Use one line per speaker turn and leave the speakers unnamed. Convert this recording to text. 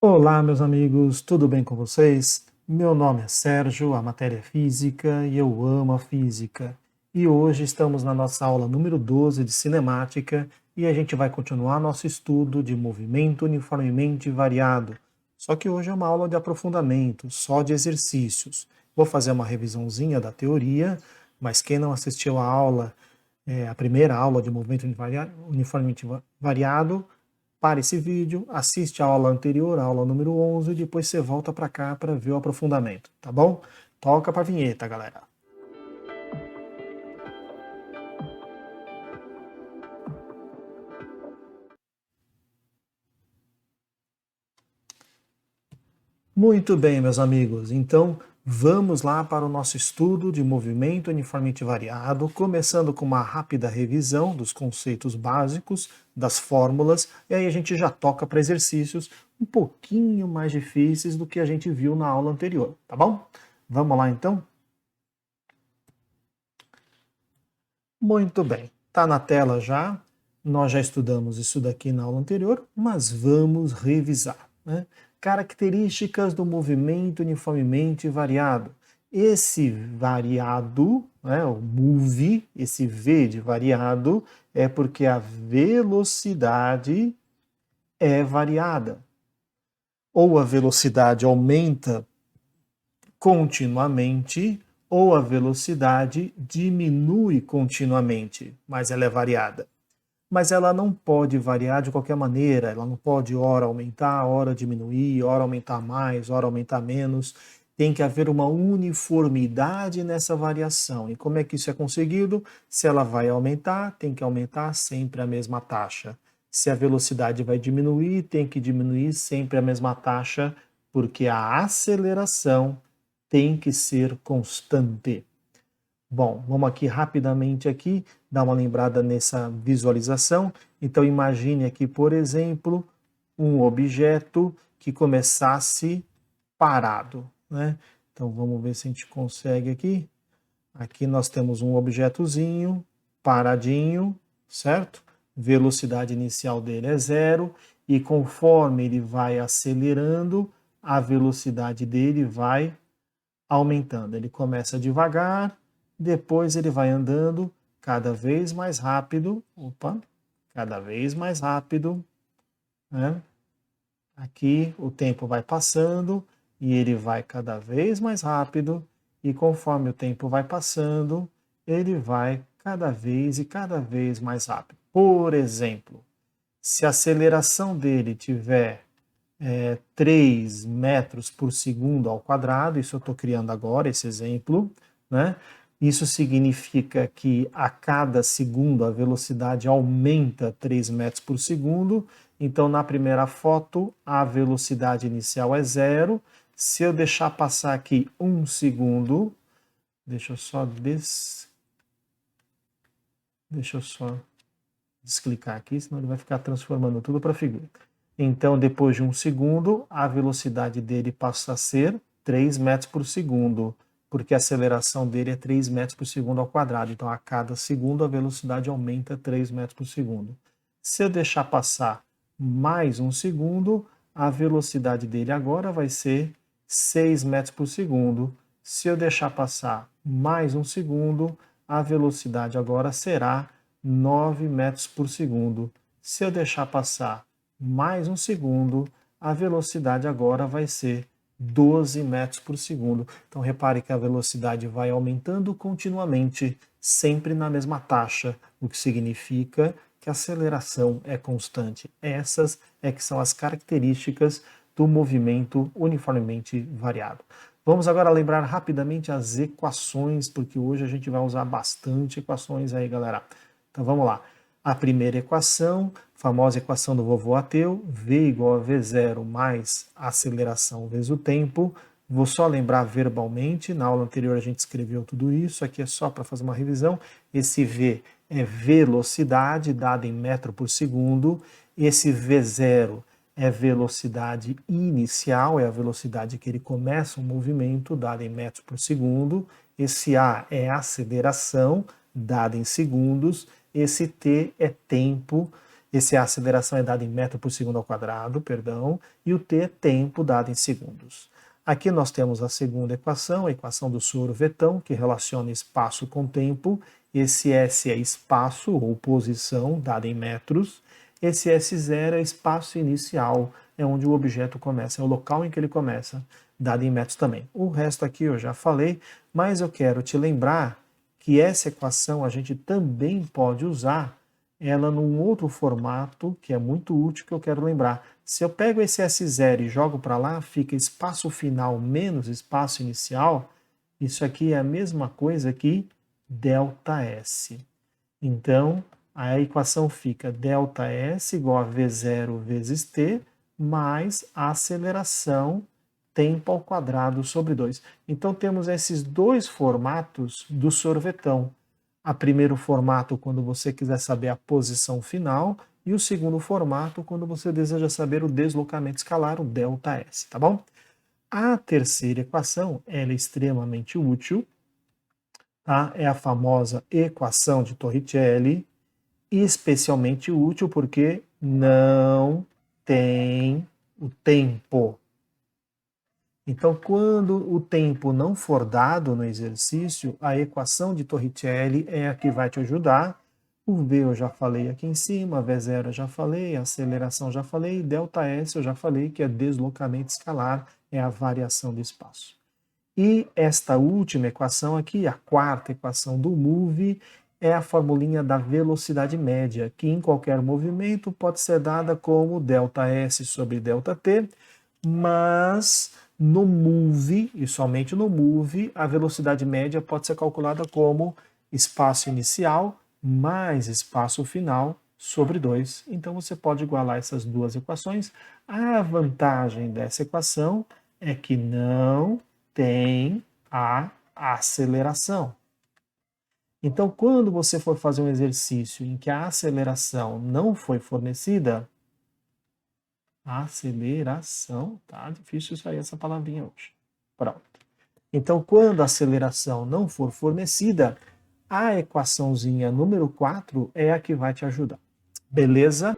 Olá, meus amigos, tudo bem com vocês? Meu nome é Sérgio, a matéria é física e eu amo a física. E hoje estamos na nossa aula número 12 de cinemática e a gente vai continuar nosso estudo de movimento uniformemente variado. Só que hoje é uma aula de aprofundamento, só de exercícios. Vou fazer uma revisãozinha da teoria, mas quem não assistiu a aula, a primeira aula de movimento uniformemente variado, para esse vídeo, assiste a aula anterior, a aula número 11, e depois você volta para cá para ver o aprofundamento, tá bom? Toca para a vinheta, galera. Muito bem, meus amigos. Então, vamos lá para o nosso estudo de movimento uniformemente variado, começando com uma rápida revisão dos conceitos básicos, das fórmulas, e aí a gente já toca para exercícios um pouquinho mais difíceis do que a gente viu na aula anterior, tá bom? Vamos lá então? Muito bem, está na tela já. Nós já estudamos isso daqui na aula anterior, mas vamos revisar, né? Características do movimento uniformemente variado. Esse variado, né, o move, esse V de variado, é porque a velocidade é variada. Ou a velocidade aumenta continuamente, ou a velocidade diminui continuamente, mas ela é variada. Mas ela não pode variar de qualquer maneira, ela não pode hora aumentar, hora diminuir, hora aumentar mais, hora aumentar menos. Tem que haver uma uniformidade nessa variação. E como é que isso é conseguido? Se ela vai aumentar, tem que aumentar sempre a mesma taxa. Se a velocidade vai diminuir, tem que diminuir sempre a mesma taxa, porque a aceleração tem que ser constante. Bom, vamos aqui rapidamente aqui dar uma lembrada nessa visualização. Então imagine aqui, por exemplo, um objeto que começasse parado, né? Então vamos ver se a gente consegue aqui. Aqui nós temos um objetozinho paradinho, certo? Velocidade inicial dele é zero e conforme ele vai acelerando, a velocidade dele vai aumentando. Ele começa devagar, depois ele vai andando cada vez mais rápido. Opa, cada vez mais rápido, né? Aqui o tempo vai passando e ele vai cada vez mais rápido, e conforme o tempo vai passando, ele vai cada vez mais rápido. Por exemplo, se a aceleração dele tiver 3 metros por segundo ao quadrado, isso eu estou criando agora, esse exemplo, né? Isso significa que a cada segundo a velocidade aumenta 3 metros por segundo. Então, na primeira foto, a velocidade inicial é zero. Se eu deixar passar aqui um segundo, deixa eu só desclicar aqui, senão ele vai ficar transformando tudo para figura. Então, depois de um segundo, a velocidade dele passa a ser 3 metros por segundo, porque a aceleração dele é 3 metros por segundo ao quadrado. Então, a cada segundo, a velocidade aumenta 3 metros por segundo. Se eu deixar passar mais um segundo, a velocidade dele agora vai ser 6 metros por segundo. Se eu deixar passar mais um segundo, a velocidade agora será 9 metros por segundo. Se eu deixar passar mais um segundo, a velocidade agora vai ser 12 metros por segundo. Então repare que a velocidade vai aumentando continuamente, sempre na mesma taxa, o que significa que a aceleração é constante. Essas é que são as características do movimento uniformemente variado. Vamos agora lembrar rapidamente as equações, porque hoje a gente vai usar bastante equações aí, galera. Então vamos lá. A primeira equação, famosa equação do vovô ateu, V igual a V0 mais a aceleração vezes o tempo. Vou só lembrar verbalmente, na aula anterior a gente escreveu tudo isso, aqui é só para fazer uma revisão. Esse V é velocidade dada em metro por segundo, esse V0 é velocidade inicial, é a velocidade que ele começa o movimento, dada em metros por segundo. Esse A é aceleração, dada em segundos. Esse T é tempo, Esse a aceleração é dada em metro por segundo ao quadrado, perdão, e o t é tempo dado em segundos. Aqui nós temos a segunda equação, a equação do sorvetão, que relaciona espaço com tempo. Esse S é espaço ou posição, dada em metros. Esse S0 é espaço inicial, é onde o objeto começa, é o local em que ele começa, dado em metros também. O resto aqui eu já falei, mas eu quero te lembrar que essa equação a gente também pode usar ela num outro formato que é muito útil, que eu quero lembrar. Se eu pego esse S0 e jogo para lá, fica espaço final menos espaço inicial. Isso aqui é a mesma coisa que ΔS. Então, a equação fica ΔS igual a V0 vezes t, mais a aceleração tempo ao quadrado sobre 2. Então, temos esses dois formatos do sorvetão. A primeiro formato, quando você quiser saber a posição final, e o segundo formato, quando você deseja saber o deslocamento escalar, o ΔS, tá bom? A terceira equação, ela é extremamente útil, tá? É a famosa equação de Torricelli, especialmente útil porque não tem o tempo. Então, quando o tempo não for dado no exercício, a equação de Torricelli é a que vai te ajudar. O V eu já falei aqui em cima, V0 eu já falei, a aceleração eu já falei, ΔS eu já falei, que é deslocamento escalar, é a variação do espaço. E esta última equação aqui, a quarta equação do MOVE, é a formulinha da velocidade média, que em qualquer movimento pode ser dada como ΔS sobre ΔT, mas no MOVE, e somente no MOVE, a velocidade média pode ser calculada como espaço inicial mais espaço final sobre 2. Então você pode igualar essas duas equações. A vantagem dessa equação é que não tem a aceleração. Então, quando você for fazer um exercício em que a aceleração não foi fornecida, aceleração, tá difícil sair essa palavrinha hoje. Pronto. Então, quando a aceleração não for fornecida, a equaçãozinha número 4 é a que vai te ajudar. Beleza?